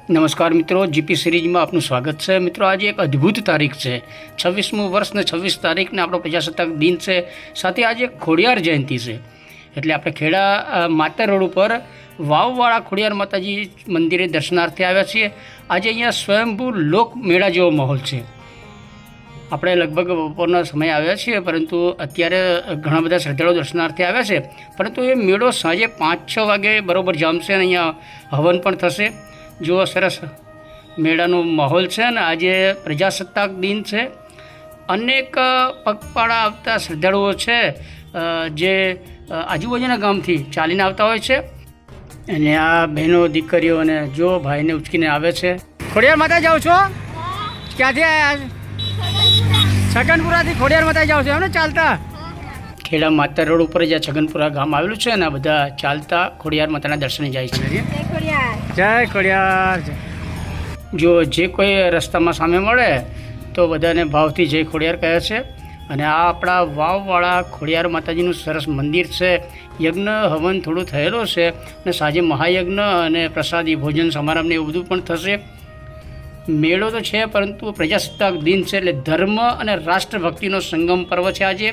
નમસ્કાર મિત્રો, જીપી સિરીઝમાં આપનું સ્વાગત છે। મિત્રો, આજે એક અદ્ભુત તારીખ છે, 26મું વર્ષ ને 26 તારીખને આપણો પ્રજાસત્તાક દિન છે, સાથે આજે ખોડિયાર જયંતિ છે। એટલે આપણે ખેડા માતર રોડ ઉપર વાવવાળા ખોડિયાર માતાજી મંદિરે દર્શનાર્થે આવ્યા છીએ। આજે અહીંયા સ્વયંભૂ લોક મેળા જેવો માહોલ છે। આપણે લગભગ બપોરના સમય આવ્યા છીએ, પરંતુ અત્યારે ઘણા બધા શ્રદ્ધાળુઓ દર્શનાર્થે આવ્યા છે, પરંતુ એ મેળો સાંજે 5-6 વાગે બરાબર જામશે અને અહીંયા હવન પણ થશે। જો સરસ મેળાનો માહોલ છે ને આજે પ્રજાસત્તાક દિન છે। અનેક પગપાળા આવતા શ્રદ્ધાળુઓ છે જે આજુબાજુના ગામથી ચાલીને આવતા હોય છે, અને આ બહેનો દીકરીઓ અને જો ભાઈને ઉચકીને આવે છે। ખોડિયાર માતા જાઓ છો? ક્યાંથી આવ્યા? છગનપુરાથી ખોડિયાર માતા જાઓ છો એમ ને ચાલતા? ખેડા માતર રોડ ઉપર જ્યાં છગનપુરા ગામ આવેલું છે અને આ બધા ચાલતા ખોડિયાર માતાના દર્શને જાય છે। જય ખોડિયાર। જો જે કોઈ રસ્તામાં સામે મળે તો બધાને ભાવથી જય ખોડિયાર કહે છે। અને આ આપણા વાવવાળા ખોડિયાર માતાજીનું સરસ મંદિર છે। યજ્ઞ હવન થોડું થયેલો છે અને સાંજે મહાયજ્ઞ અને પ્રસાદી ભોજન સમારંભને એવું બધું પણ થશે। મેળો તો છે, પરંતુ પ્રજાસત્તાક દિન છે એટલે ધર્મ અને રાષ્ટ્રભક્તિનો સંગમ પર્વ છે આજે।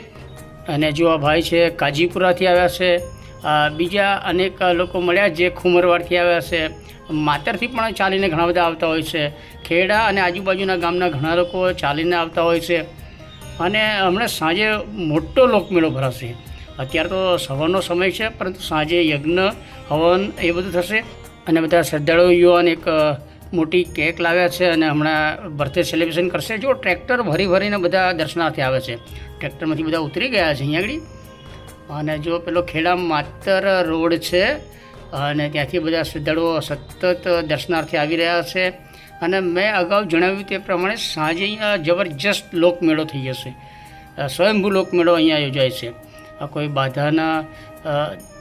અને જો આ ભાઈ છે કાજીપુરાથી આવ્યા છે, બીજા અનેક લોકો મળ્યા જે ખુમરવાડથી આવ્યા છે, માતરથી પણ ચાલીને ઘણા બધા આવતા હોય છે, ખેડા અને આજુબાજુના ગામના ઘણા લોકો ચાલીને આવતા હોય છે। અને હમણાં સાંજે મોટો લોકમેળો ભરાશે। અત્યારે તો સવારનો સમય છે, પરંતુ સાંજે યજ્ઞ હવન એ બધું થશે। અને બધા શ્રદ્ધાળુઓ અને એક મોટી કેક લાવ્યા છે અને હમણાં બર્થડે સેલિબ્રેશન કરશે। જો ટ્રેક્ટર ભરી ભરીને બધા દર્શનાર્થે આવે છે, ટ્રેક્ટરમાંથી બધા ઉતરી ગયા છે અહીંયા આગળ। અને જો પેલો ખેડા માતર રોડ છે અને ત્યાંથી બધા શ્રદ્ધાળુઓ સતત દર્શનાર્થે આવી રહ્યા છે। અને મેં અગાઉ જણાવ્યું તે પ્રમાણે સાંજે અહીંયા જબરજસ્ત લોકમેળો થઈ જશે। સ્વયંભૂ લોકમેળો અહીંયા યોજાય છે। કોઈ બાધાના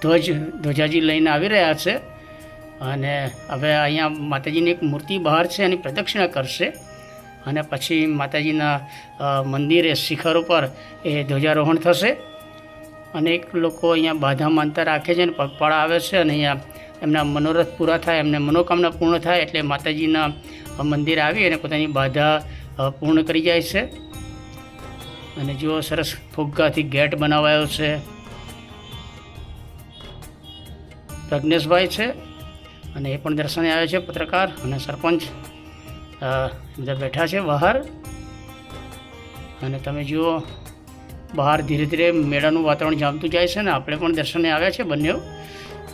ધ્વજાજી લઈને આવી રહ્યા છે અને હવે અહીંયા માતાજીની એક મૂર્તિ બહાર છે, એની પ્રદક્ષિણા કરશે અને પછી માતાજીના મંદિરે શિખર ઉપર એ ધ્વજારોહણ થશે। અનેક લોકો અહીંયા બાધા માનતા રાખે છે અને પગપાળા આવે છે અને અહીંયા એમના મનોરથ પૂરા થાય, એમને મનોકામના પૂર્ણ થાય એટલે માતાજીના મંદિરે આવી અને પોતાની બાધા પૂર્ણ કરી જાય છે। અને જો સરસ ફુગ્ગાથી ગેટ બનાવાયો છે। પ્રજ્ઞેશભાઈ છે અને એ પણ દર્શને આવે છે, પત્રકાર અને સરપંચ બધા બેઠા છે બહાર। અને તમે જુઓ બહાર ધીરે ધીરે મેળાનું વાતાવરણ જામતું જાય છે ને આપણે પણ દર્શને આવ્યા છે બંને,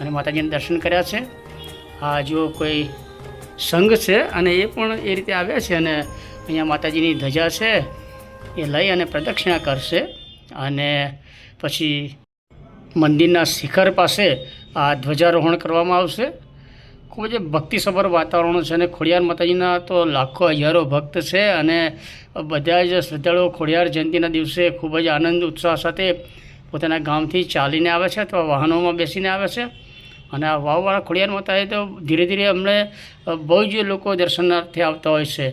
અને માતાજીને દર્શન કર્યા છે। આ જો કોઈ સંઘ છે અને એ પણ એ રીતે આવ્યા છે અને અહીંયા માતાજીની ધજા છે એ લઈ અને પ્રદક્ષિણા કરશે અને પછી મંદિરના શિખર પાસે આ ધ્વજારોહણ કરવામાં આવશે। ખૂબ જ ભક્તિસભર વાતાવરણ છે અને ખોડિયાર માતાજીના તો લાખો હજારો ભક્ત છે અને બધા જ શ્રદ્ધાળુઓ ખોડિયાર જયંતિના દિવસે ખૂબ જ આનંદ ઉત્સાહ સાથે પોતાના ગામથી ચાલીને આવે છે અથવા વાહનોમાં બેસીને આવે છે। અને આ વાવવાળા ખોડિયાર માતાએ તો ધીરે ધીરે અમને બહુ જ લોકો દર્શનાર્થે આવતા હોય છે।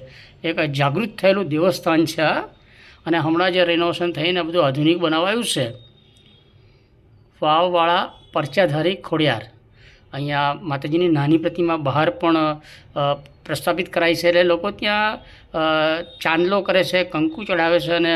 એક જાગૃત થયેલું દેવસ્થાન છે આ, અને હમણાં જે રિનોવેશન થઈને બધું આધુનિક બનાવાયું છે। વાવવાળા પરચાધારી ખોડિયાર, અહીંયા માતાજીની નાની પ્રતિમા બહાર પણ પ્રસ્થાપિત કરાઈ છે, એટલે લોકો ત્યાં ચાંદલો કરે છે, કંકુ ચડાવે છે અને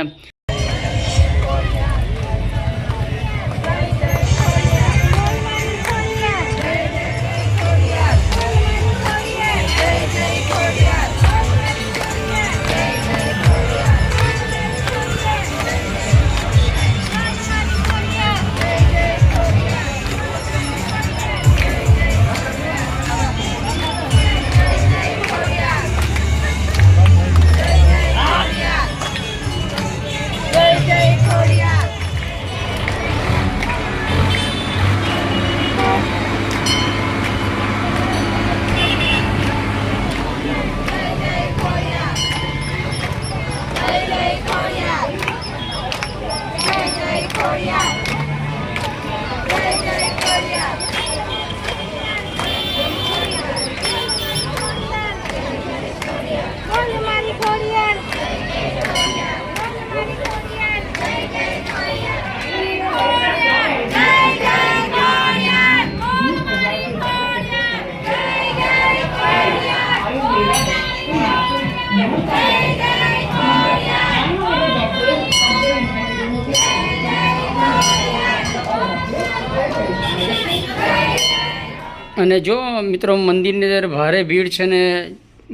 અને જો મિત્રો મંદિરની અંદર ભારે ભીડ છે ને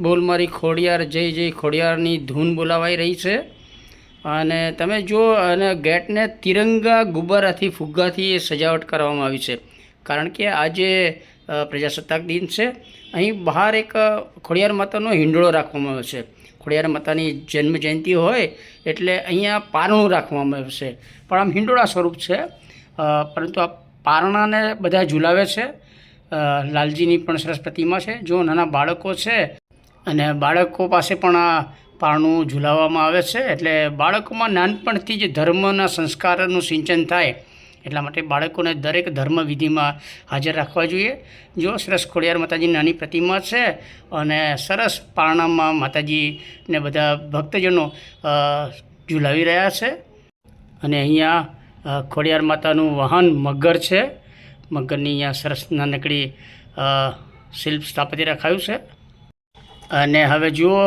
બોલ મારી ખોડિયાર જય જય ખોડિયારની ધૂન બોલાવાઈ રહી છે. અને તમે જો અને ગેટને તિરંગા ગુબ્બારાથી ફુગ્ગાથી સજાવટ કરવામાં આવી છે, કારણ કે આજે પ્રજાસત્તાક દિન છે. અહીં બહાર એક ખોડિયાર માતાનો હિંડોળો રાખવામાં આવ્યો છે. ખોડિયાર માતાની જન્મ જયંતિ હોય એટલે અહીંયા પારણું રાખવામાં આવ્યું છે, પણ આમ હિંડોળા સ્વરૂપ છે. પરંતુ આ પારણાને બધા ઝુલાવે છે. લાલજીની પણ સરસ પ્રતિમા છે. જો નાના બાળકો છે અને બાળકો પાસે પણ આ પારણું ઝુલાવવામાં આવે છે, એટલે બાળકોમાં નાનપણથી જ ધર્મના સંસ્કારનું સિંચન થાય એટલા માટે બાળકોને દરેક ધર્મ વિધિમાં હાજર રાખવા જોઈએ. જો સરસ ખોડિયાર માતાજીની નાની પ્રતિમા છે અને સરસ પારણામાં માતાજીને બધા ભક્તજનો ઝુલાવી રહ્યા છે. અને અહીંયા ખોડિયાર માતાનું વાહન મગર છે. મગરની અહીંયા સરસ નાનકડી શિલ્પ સ્થાપત્ય રખાયું છે. અને હવે જુઓ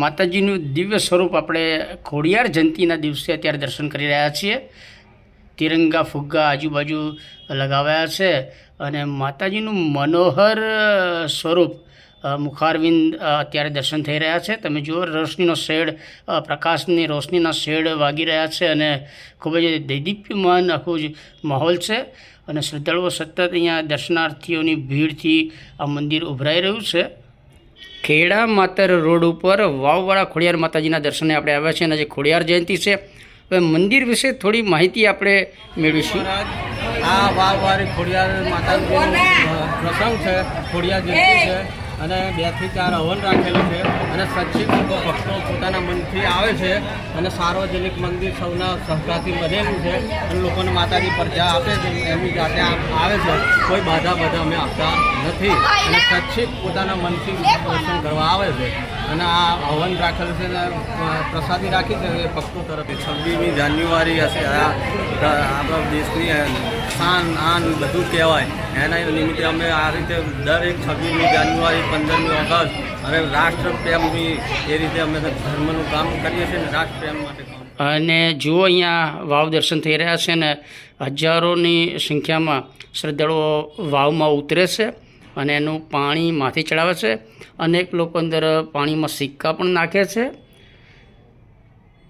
માતાજીનું દિવ્ય સ્વરૂપ આપણે ખોડિયાર જયંતિના દિવસે અત્યારે દર્શન કરી રહ્યા છીએ. તિરંગા ફુગ્ગા આજુબાજુ લગાવ્યા છે અને માતાજીનું મનોહર સ્વરૂપ મુખારવિંદ અત્યારે દર્શન થઈ રહ્યા છે. તમે જુઓ રોશનીનો શેડ, પ્રકાશની રોશનીના શેડ વાગી રહ્યા છે અને ખૂબ જ દૈદીપ્યમાન આખું જ માહોલ છે. અને શ્રદ્ધાળુઓ સતત અહીંયા દર્શનાર્થીઓની ભીડથી આ મંદિર ઉભરાઈ રહ્યું છે. ખેડા માતર રોડ ઉપર વાવવાળા ખોડિયાર માતાજીના દર્શને આપણે આવ્યા છીએ અને આજે ખોડિયાર જયંતિ છે. હવે મંદિર વિશે થોડી માહિતી આપણે મેળવીશું. આ વાવવાળી ખોડિયાર માતાજીનો પ્રસંગ છે, ખોડિયાર જયંતિ છે અને 2 થી 4 હવન રાખેલું છે અને સચ્ચિત ભક્તો પોતાના મનથી આવે છે અને સાર્વજનિક મંદિર સૌના સહકારથી બનેલું છે અને લોકોને માતાજી પ્રજા આપે છે, એમની જાતે આવે છે. કોઈ બાધા અમે આપતા નથી અને સચ્ચિત પોતાના મનથી દર્શન કરવા આવે છે. અને આ હવન રાખેલું છે અને પ્રસાદી રાખી છે એ ભક્તો તરફથી. 26મી જાન્યુઆરી હશે, આપણા દેશની શાન આન બધું કહેવાય. એના નિમિત્તે અમે આ રીતે દરેક 26મી જાન્યુઆરી, 15મી ઓગસ્ટ અને રાષ્ટ્રપ્રેમની એ રીતે અમે ધર્મનું કામ કરીએ છીએ ને રાષ્ટ્રપ્રેમ માટે. અને જુઓ અહીંયા વાવ દર્શન થઈ રહ્યા છે ને હજારોની સંખ્યામાં શ્રદ્ધાળુઓ વાવમાં ઉતરે છે અને એનું પાણી માથે ચડાવે છે. અનેક લોકો અંદર પાણીમાં સિક્કા પણ નાખે છે.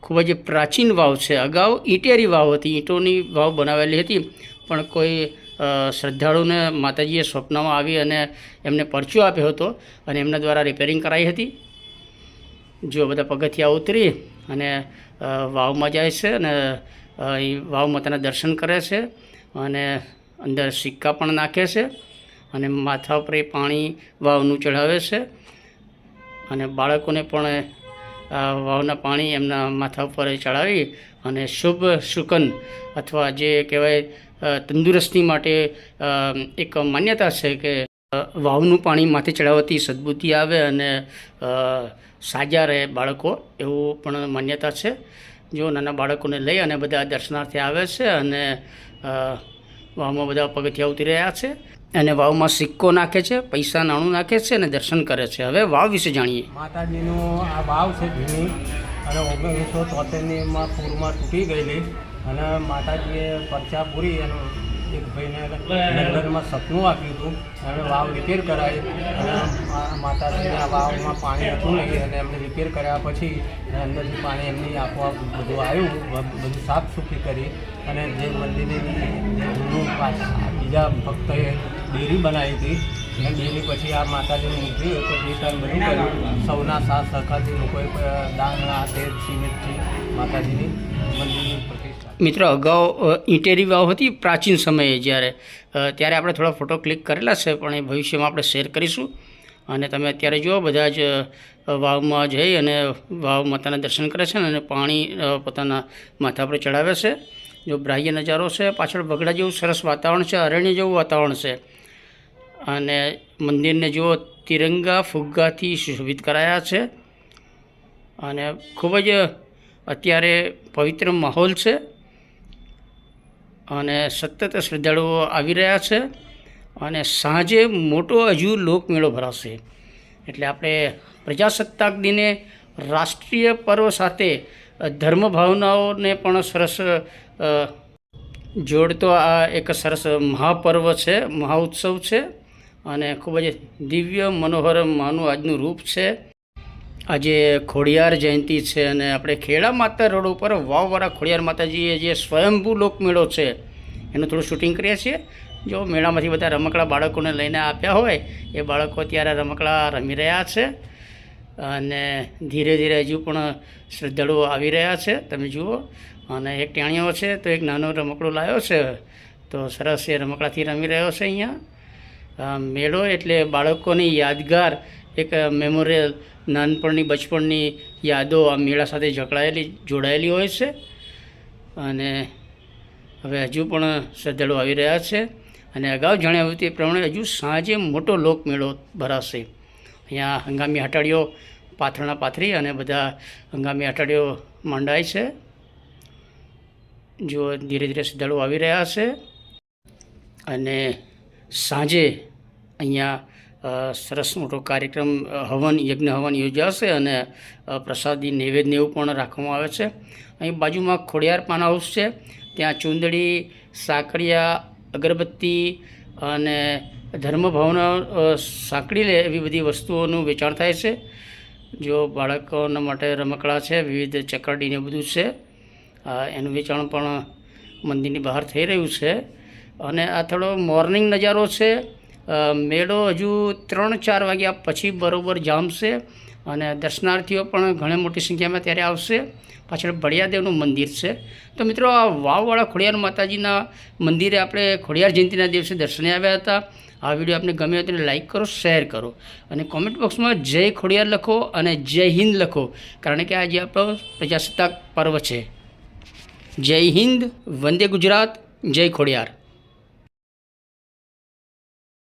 ખૂબ જ પ્રાચીન વાવ છે. અગાઉ ઈંટેરી વાવ હતી, ઈંટોની વાવ બનાવેલી હતી, પણ કોઈ શ્રદ્ધાળુને માતાજીએ સ્વપ્નમાં આવી અને એમને પરચો આપ્યો હતો અને એમના દ્વારા રિપેરિંગ કરાઈ હતી. જો બધા પગથિયા ઉતરી અને વાવમાં જાય છે અને વાવ માતાના દર્શન કરે છે અને અંદર સિક્કા પણ નાખે છે અને માથા ઉપર એ પાણી વાવનું ચઢાવે છે અને બાળકોને પણ વાવના પાણી એમના માથા ઉપર ચડાવી અને શુભ શુકન અથવા જે કહેવાય તંદુરસ્તી માટે એક માન્યતા છે કે વાવનું પાણી માથે ચડાવવાથી સદબુદ્ધિ આવે અને સાજા રહે બાળકો, એવું પણ માન્યતા છે. જો નાના બાળકોને લઈ અને બધા દર્શનાર્થી આવે છે અને વાવમાં બધા પગથિયા ઉતરી રહ્યા છે અને વાવમાં સિક્કો નાખે છે, પૈસા નાણું નાખે છે અને દર્શન કરે છે. હવે વાવ વિશે જાણીએ. માતાજીનું આ વાવ છે જૂની અને 1973ની પૂરમાં તૂટી ગયેલી અને માતાજીએ પરચા પૂરી અને એક ભાઈને લંડનમાં સપનું આપ્યું હતું. એમણે વાવ રિપેર કરાવી અને માતાજીને આ વાવમાં પાણી હતું નહીં અને એમને રિપેર કર્યા પછી અંદરથી પાણી એમની આપોઆપ બધું આવ્યું, બધું સાફ સુફી કરી અને જે મંદિરની જૂનું બીજા ભક્તોએ ડેરી બનાવી હતી અને ડેરી પછી આ માતાજીની મૂર્તિ તો જે કાંઈ બધું કર્યું સૌના સાથ સહકારથી લોકોએ દાન હાથે સિમેન્ટથી માતાજીની મંદિરની પ્રતિષ્ઠા. મિત્રો અગાઉ ઈંટેરી વાવ હતી પ્રાચીન સમયે, ત્યારે આપણે થોડા ફોટો ક્લિક કરેલા છે, પણ એ ભવિષ્યમાં આપણે શેર કરીશું. અને તમે અત્યારે જુઓ બધા જ વાવમાં જઈ અને વાવ માતાના દર્શન કરે છે અને પાણી પોતાના માથા પર ચડાવે છે. જો બાહ્ય નજારો છે, પાછળ બગડા જેવું સરસ વાતાવરણ છે, અરણ્ય જેવું વાતાવરણ છે. અને મંદિરને જુઓ તિરંગા ફુગ્ગાથી સુશોભિત કરાયા છે અને ખૂબ જ અત્યારે પવિત્ર માહોલ છે અને સતત શ્રદ્ધાળુઓ આવી રહ્યા છે અને સાંજે મોટો હજુ લોકમેળો ભરાશે. એટલે આપણે પ્રજાસત્તાક દિને રાષ્ટ્રીય પર્વ સાથે ધર્મ ભાવનાઓને પણ સરસ જોડતો આ એક સરસ મહાપર્વ છે, મહાઉત્સવ છે. અને ખૂબ જ દિવ્ય મનોહર માનું આજનું રૂપ છે. આજે ખોડિયાર જયંતિ છે અને આપણે ખેડા માતા રોડ ઉપર વાવવાળા ખોડિયાર માતાજીએ જે સ્વયંભૂ લોકમેળો છે એનું થોડું શૂટિંગ કરીએ છીએ. જો મેળામાંથી બધા રમકડા બાળકોને લઈને આપ્યા હોય એ બાળકો ત્યારે રમકડા રમી રહ્યા છે અને ધીરે ધીરે હજુ પણ શ્રદ્ધાળુઓ આવી રહ્યા છે. તમે જુઓ, અને એક ટેણીઓ છે તો એક નાનો રમકડું લાવ્યો છે તો સરસ એ રમકડાથી રમી રહ્યો છે. અહીંયા મેળો એટલે બાળકોની યાદગાર એક મેમોરિયલ, નાનપણની બચપણની યાદો આ મેળા સાથે જોડાયેલી હોય છે. અને હવે હજુ પણ શ્રદ્ધાળુઓ આવી રહ્યા છે અને અગાઉ જણાવ્યું તે પ્રમાણે હજુ સાંજે મોટો લોકમેળો ભરાશે. અહીંયા હંગામી હટાડીઓ પાથરણા પાથરી અને બધા હંગામી હટાડીઓ માંડાય છે. જો ધીરે ધીરે શ્રદ્ધાળુઓ આવી રહ્યા છે અને સાંજે અહીંયા સરસ મોટો કાર્યક્રમ યજ્ઞ હવન યોજાશે અને પ્રસાદી નૈવેદ્ય એવું પણ રાખવામાં આવે છે. અહીં બાજુમાં ખોડિયાર પાન હાઉસ છે, ત્યાં ચૂંદડી, સાકરિયા, અગરબત્તી અને ધર્મભાવના સાંકળી લે એવી બધી વસ્તુઓનું વેચાણ થાય છે. જો બાળકોના માટે રમકડા છે, વિવિધ ચકરડીને બધું છે, એનું વેચાણ પણ મંદિરની બહાર થઈ રહ્યું છે. અને આ થોડો મોર્નિંગ નજારો છે. મેળો હજુ 3-4 વાગ્યા પછી બરાબર જામશે અને દર્શનાર્થીઓ પણ ઘણી મોટી સંખ્યામાં ત્યારે આવશે. પાછળ બળિયાદેવનું મંદિર છે. તો મિત્રો, આ વાવવાળા ખોડિયાર માતાજીના મંદિરે આપણે ખોડિયાર જયંતિના દિવસે દર્શને આવ્યા હતા. આ વિડીયો આપને ગમ્યો હોય તો લાઈક કરો, શેર કરો અને કોમેન્ટ બોક્સમાં જય ખોડિયાર લખો અને જય હિન્દ લખો, કારણ કે આજે આપણો પ્રજાસત્તાક પર્વ છે. જય હિન્દ, વંદે ગુજરાત, જય ખોડિયાર.